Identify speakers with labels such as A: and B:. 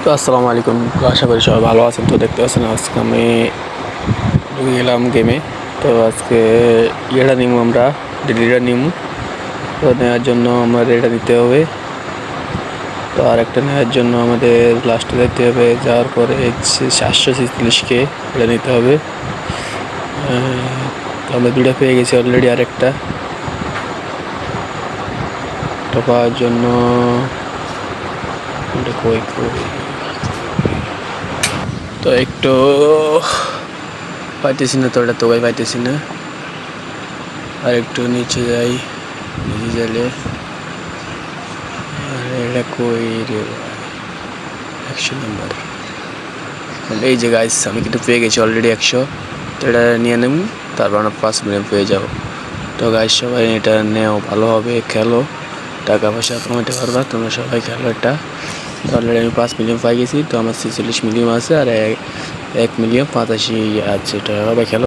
A: তো আসসালামু আলাইকুম, আশা করি সবাই ভালো আছেন। তো দেখতে পাচ্ছেন আজকে আমি ঢুকে গেলাম গেমে। তো আজকে ইয়েটা নিব, আমরা ডেলিটা নিব। তো নেওয়ার জন্য আমার এটা নিতে হবে। তো আর একটা নেওয়ার জন্য আমাদের লাস্টে যেতে হবে, যাওয়ার পরে 746K এটা নিতে হবে। তো আমরা দুটা পেয়ে গেছি অলরেডি। আরেকটা তো পাওয়ার জন্য তো একটু পাইতেছি না, তো ওটা তো পাইতেছি না। আর একটু নিচে যাই, নিচে গেলে আর এটা কই রে, 100 নাম্বার। এই যে গাইস, আমি কিন্তু পেয়ে গেছি অলরেডি 100। তো এটা নিয়ে নেব, তারপর আমরা 5 মিলিয়ন পেয়ে যাবো। তো গাইস সবাই এটা নেও, ভালো হবে, খেলো, টাকা পয়সা কমাতে পারবা। তোমরা সবাই খেলো এটা। তো অলরেডি আমি 5 মিলিয়ন পাই গেছি। তো আমার 46 মিলিয়ন আছে, আর 1 মিলিয়ন 85 আছে। এটা সবাই খেলো।